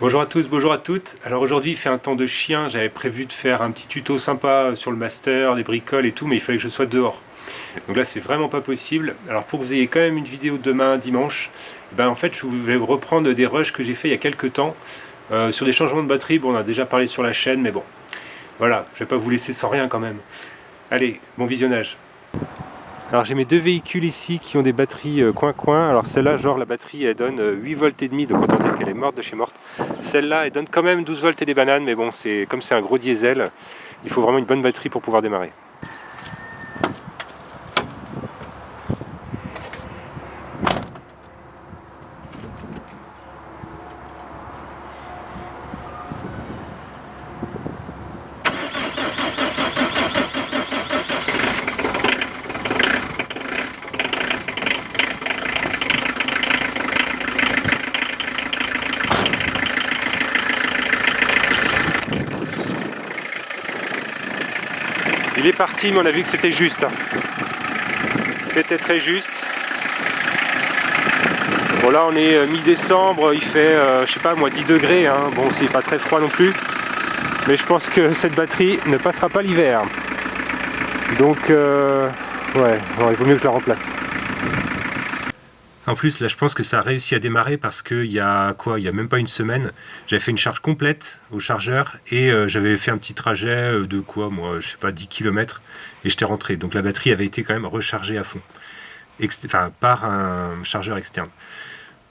Bonjour à tous, bonjour à toutes. Alors aujourd'hui il fait un temps de chien, j'avais prévu de faire un petit tuto sympa sur le master, des bricoles et tout, mais il fallait que je sois dehors. Donc là c'est vraiment pas possible. Alors pour que vous ayez quand même une vidéo demain, dimanche, en fait je vais vous reprendre des rushs que j'ai fait il y a quelques temps sur des changements de batterie. Bon, on a déjà parlé sur la chaîne, mais bon, voilà, je vais pas vous laisser sans rien quand même. Allez, bon visionnage. Alors j'ai mes deux véhicules ici qui ont des batteries coin-coin. Alors celle-là, genre la batterie elle donne 8 volts et demi, donc autant dire qu'elle est morte de chez morte. Celle-là elle donne quand même 12 volts et des bananes, mais bon, comme c'est un gros diesel, il faut vraiment une bonne batterie pour pouvoir démarrer. Il est parti, mais on a vu que c'était juste. C'était très juste. Bon là on est mi-décembre, il fait je sais pas moi 10 degrés, hein. Bon c'est pas très froid non plus. Mais je pense que cette batterie ne passera pas l'hiver. Donc ouais, il vaut mieux que je la remplace. En plus, là, je pense que ça a réussi à démarrer parce qu'il y a quoi, il y a même pas une semaine, j'avais fait une charge complète au chargeur et j'avais fait un petit trajet de quoi, moi, je sais pas, 10 km et j'étais rentré. Donc la batterie avait été quand même rechargée à fond, enfin par un chargeur externe.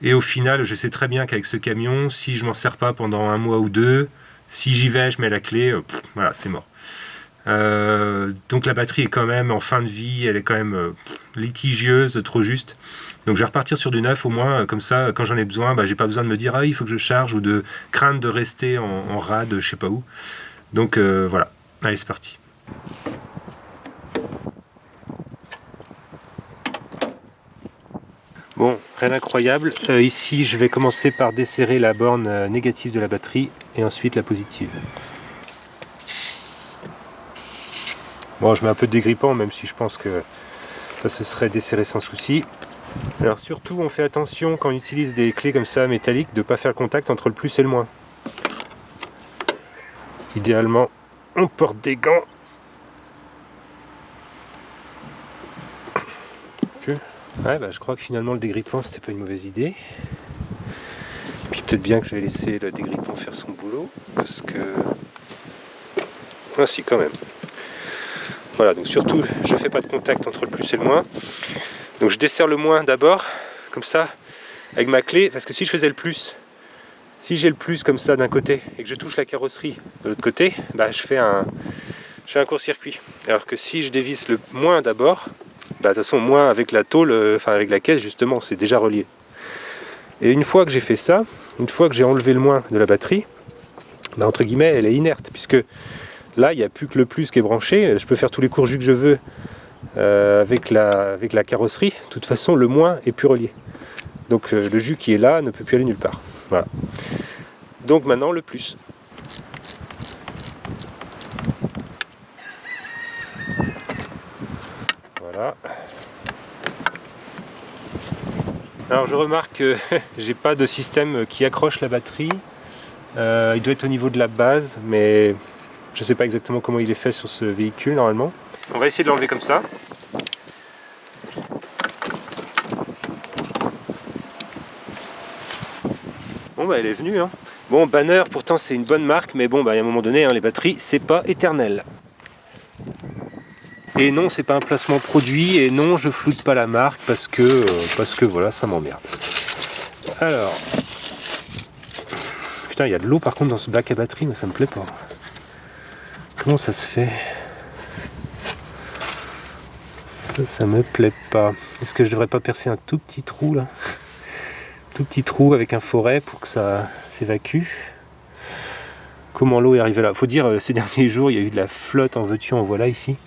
Et au final, je sais très bien qu'avec ce camion, si je m'en sers pas pendant un mois ou deux, si j'y vais, je mets la clé, voilà, c'est mort. Donc la batterie est quand même en fin de vie, elle est quand même litigieuse, trop juste. Donc je vais repartir sur du neuf au moins, comme ça quand j'en ai besoin, j'ai pas besoin de me dire ah il faut que je charge ou de craindre de rester en rade je sais pas où. Donc voilà, allez c'est parti. Bon, rien d'incroyable, ici je vais commencer par desserrer la borne négative de la batterie et ensuite la positive. Bon, je mets un peu de dégrippant, même si je pense que ça se serait desserré sans souci. Alors surtout, on fait attention quand on utilise des clés comme ça métalliques de ne pas faire le contact entre le plus et le moins. Idéalement, on porte des gants. Ouais, je crois que finalement le dégrippant c'était pas une mauvaise idée. Puis peut-être bien que je vais laisser le dégrippant faire son boulot, parce que... Ah si, quand même. Voilà, donc surtout, je fais pas de contact entre le plus et le moins. Donc je desserre le moins d'abord, comme ça, avec ma clé, parce que si je faisais le plus, si j'ai le plus comme ça d'un côté, et que je touche la carrosserie de l'autre côté, je fais un court-circuit. Alors que si je dévisse le moins d'abord, de toute façon, moins avec la tôle, enfin avec la caisse justement, c'est déjà relié. Et une fois que j'ai fait ça, une fois que j'ai enlevé le moins de la batterie, entre guillemets, elle est inerte, puisque là, il n'y a plus que le plus qui est branché. Je peux faire tous les courts jus que je veux avec la carrosserie. De toute façon, le moins est plus relié. Donc le jus qui est là ne peut plus aller nulle part. Voilà. Donc maintenant, le plus. Voilà. Alors je remarque que j'ai pas de système qui accroche la batterie. Il doit être au niveau de la base, mais je sais pas exactement comment il est fait sur ce véhicule normalement. On va essayer de l'enlever comme ça. Bon elle est venue hein. Bon Banner pourtant c'est une bonne marque, mais bon à un moment donné les batteries c'est pas éternel. Et non, c'est pas un placement produit, et non, je floute pas la marque parce que voilà, ça m'emmerde. Alors, putain, il y a de l'eau par contre dans ce bac à batterie, mais ça me plaît pas. Comment ça se fait? Ça me plaît pas. Est-ce que je devrais pas percer un tout petit trou là? Tout petit trou avec un forêt pour que ça s'évacue. Comment l'eau est arrivée là? Faut dire, ces derniers jours, il y a eu de la flotte en veux-tu, en voilà ici.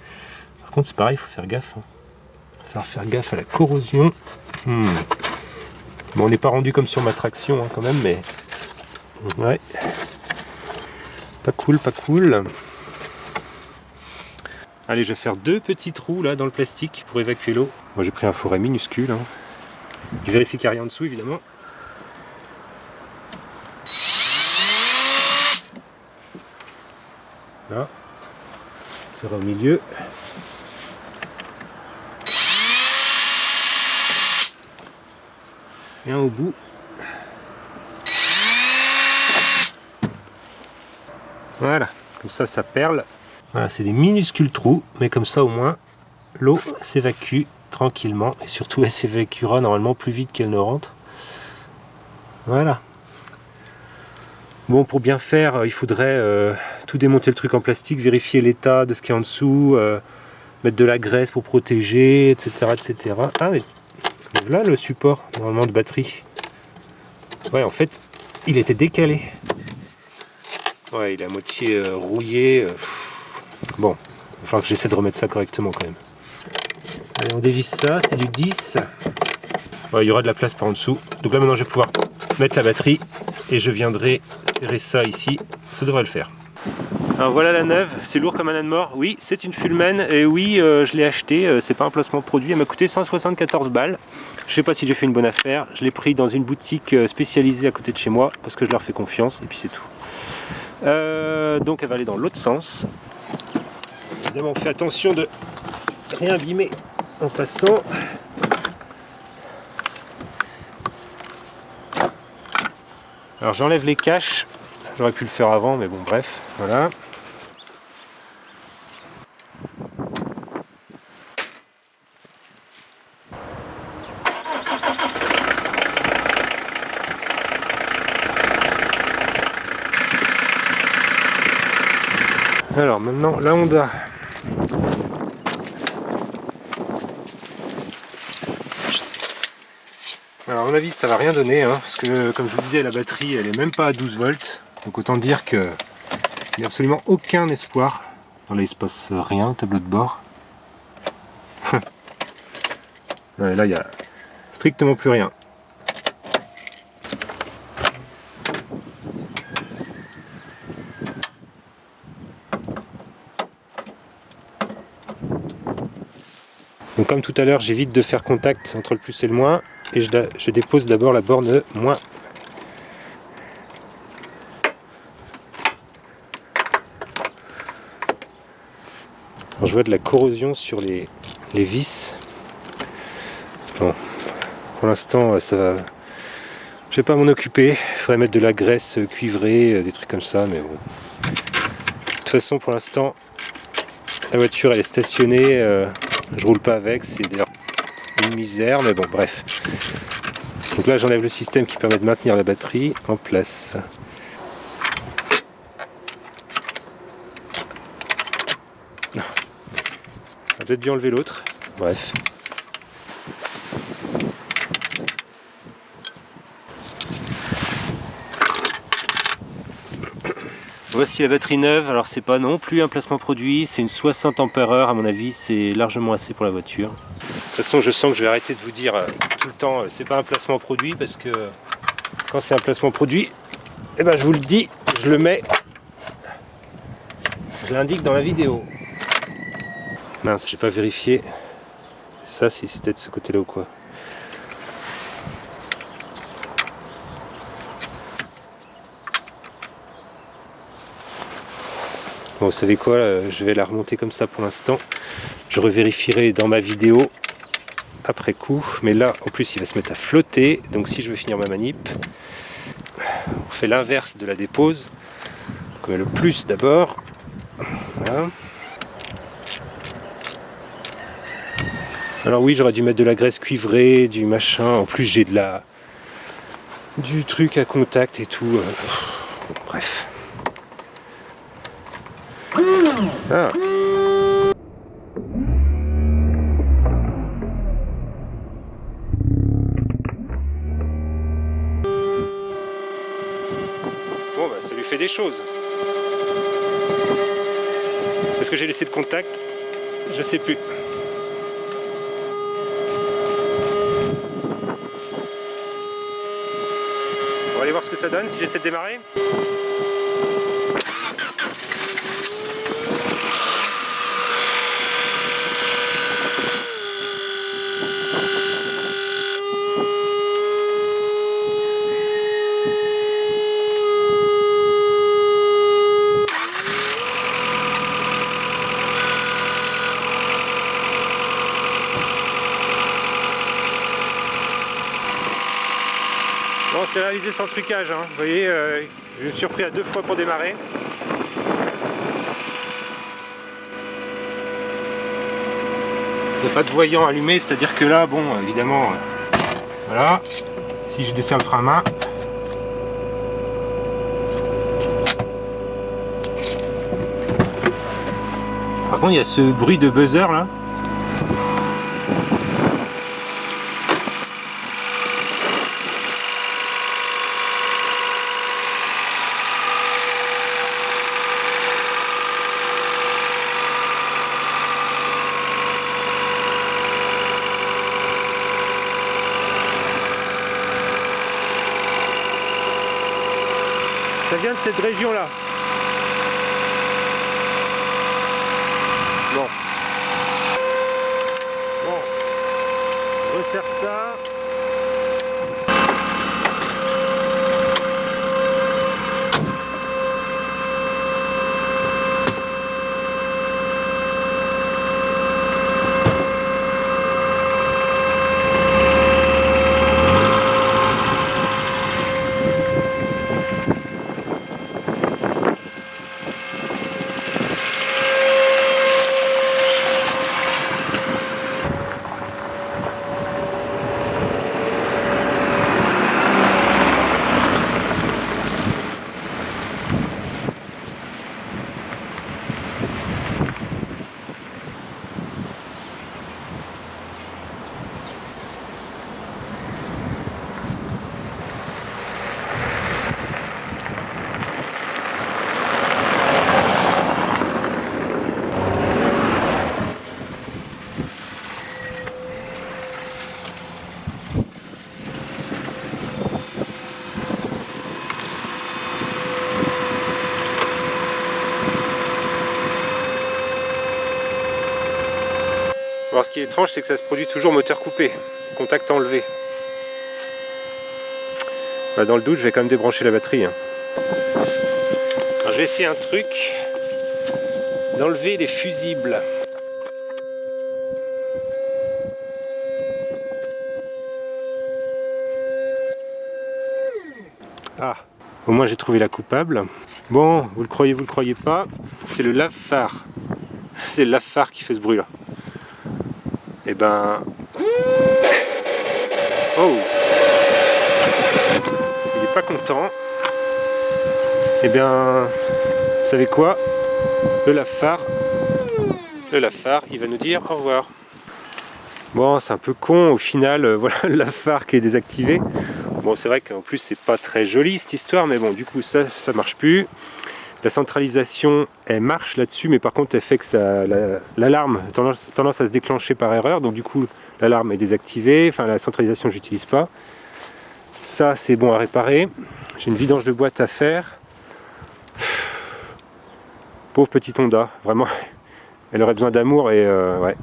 Par contre, c'est pareil, il faut faire gaffe. Il va falloir faire gaffe à la corrosion. Bon, on n'est pas rendu comme sur ma traction quand même, mais... Ouais. Pas cool, pas cool. Allez, je vais faire deux petits trous là dans le plastique pour évacuer l'eau. Moi, j'ai pris un forêt minuscule. Je vérifie qu'il n'y a rien en dessous, évidemment. Là, ça sera au milieu. Et un au bout. Voilà, comme ça perle. Voilà, c'est des minuscules trous, mais comme ça au moins l'eau s'évacue tranquillement et surtout elle s'évacuera normalement plus vite qu'elle ne rentre. Voilà. Bon, pour bien faire, il faudrait tout démonter le truc en plastique, vérifier l'état de ce qui est en dessous, mettre de la graisse pour protéger, etc. etc. Ah mais voilà le support normalement de batterie. Ouais, en fait, il était décalé. Ouais, il est à moitié rouillé. Bon, il va falloir que j'essaie de remettre ça correctement quand même. Allez, on dévisse ça, c'est du 10. Ouais, il y aura de la place par en dessous. Donc là maintenant je vais pouvoir mettre la batterie et je viendrai serrer ça ici. Ça devrait le faire. Alors voilà la neuve, c'est lourd comme un âne mort. Oui, c'est une Fullman et oui, je l'ai acheté. C'est pas un placement produit, elle m'a coûté 174 balles. Je sais pas si j'ai fait une bonne affaire. Je l'ai pris dans une boutique spécialisée à côté de chez moi parce que je leur fais confiance et puis c'est tout. Donc elle va aller dans l'autre sens. Évidemment, on fait attention de rien abîmer en passant. Alors j'enlève les caches, j'aurais pu le faire avant, mais bon bref, voilà. Alors maintenant la Honda. Alors à mon avis ça va rien donner, hein, parce que comme je vous disais la batterie elle est même pas à 12 volts. Donc autant dire qu'il n'y a absolument aucun espoir. Là il se passe rien, tableau de bord. Ouais, là il n'y a strictement plus rien. Donc comme tout à l'heure, j'évite de faire contact entre le plus et le moins et je dépose d'abord la borne moins. Alors, je vois de la corrosion sur les vis. Bon, pour l'instant, ça va. Je vais pas m'en occuper. Il faudrait mettre de la graisse cuivrée, des trucs comme ça, mais bon. De toute façon, pour l'instant, la voiture elle est stationnée. Je roule pas avec, c'est d'ailleurs une misère, mais bon, bref. Donc là, j'enlève le système qui permet de maintenir la batterie en place. On va peut-être bien enlever l'autre. Bref. Voici la batterie neuve. Alors c'est pas non plus un placement produit, c'est une 60 Ah à mon avis, c'est largement assez pour la voiture. De toute façon, je sens que je vais arrêter de vous dire tout le temps c'est pas un placement produit parce que quand c'est un placement produit, eh ben je vous le dis, je le mets, je l'indique dans la vidéo. Mince, j'ai pas vérifié ça si c'était de ce côté-là ou quoi. Bon, vous savez quoi, je vais la remonter comme ça pour l'instant. Je revérifierai dans ma vidéo après coup. Mais là, en plus, il va se mettre à flotter. Donc si je veux finir ma manip, on fait l'inverse de la dépose. Donc on met le plus d'abord. Voilà. Alors oui, j'aurais dû mettre de la graisse cuivrée, du machin. En plus, j'ai du truc à contact et tout. Bref. Ah. Bon bah ça lui fait des choses. Est-ce que j'ai laissé de contact? Je sais plus. On va aller voir ce que ça donne si j'essaie de démarrer. réalisé sans trucage, hein. Vous voyez, je me suis repris à 2 fois pour démarrer. Il n'y a pas de voyant allumé, c'est-à-dire que là, bon, évidemment, voilà, si je descends le frein à main, par contre, il y a ce bruit de buzzer là. Ça vient de cette région-là. Bon. Bon. Je resserre ça. Alors ce qui est étrange, c'est que ça se produit toujours moteur coupé, contact enlevé. Bah, dans le doute, je vais quand même débrancher la batterie. Hein. Alors, je vais essayer un truc, d'enlever les fusibles. Ah, au moins j'ai trouvé la coupable. Bon, vous le croyez pas, c'est le lave-phare. C'est le lave-phare qui fait ce bruit là. Et ben... Oh! Il est pas content. Et bien... Vous savez quoi? Le lave-phare, il va nous dire au revoir. Bon, c'est un peu con, au final, voilà le lave-phare qui est désactivé. Bon, c'est vrai qu'en plus, c'est pas très joli cette histoire, mais bon, du coup, ça marche plus. La centralisation, elle marche là-dessus, mais par contre, elle fait que l'alarme a tendance à se déclencher par erreur. Donc du coup, l'alarme est désactivée. Enfin, la centralisation, j'utilise pas. Ça, c'est bon à réparer. J'ai une vidange de boîte à faire. Pauvre petite Honda, vraiment. Elle aurait besoin d'amour et ouais.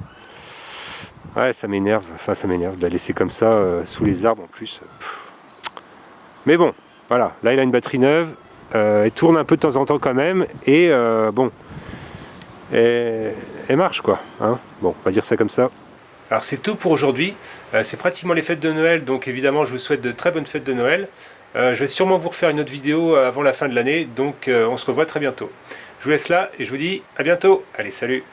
Ouais, ça m'énerve. Enfin, ça m'énerve de la laisser comme ça, sous les arbres en plus. Mais bon, voilà. Là, il a une batterie neuve. Elle tourne un peu de temps en temps quand même et bon, elle marche quoi, hein. Bon, on va dire ça comme ça. Alors c'est tout pour aujourd'hui, c'est pratiquement les fêtes de Noël, donc évidemment je vous souhaite de très bonnes fêtes de Noël. Je vais sûrement vous refaire une autre vidéo avant la fin de l'année, donc on se revoit très bientôt. Je vous laisse là et je vous dis à bientôt, allez salut.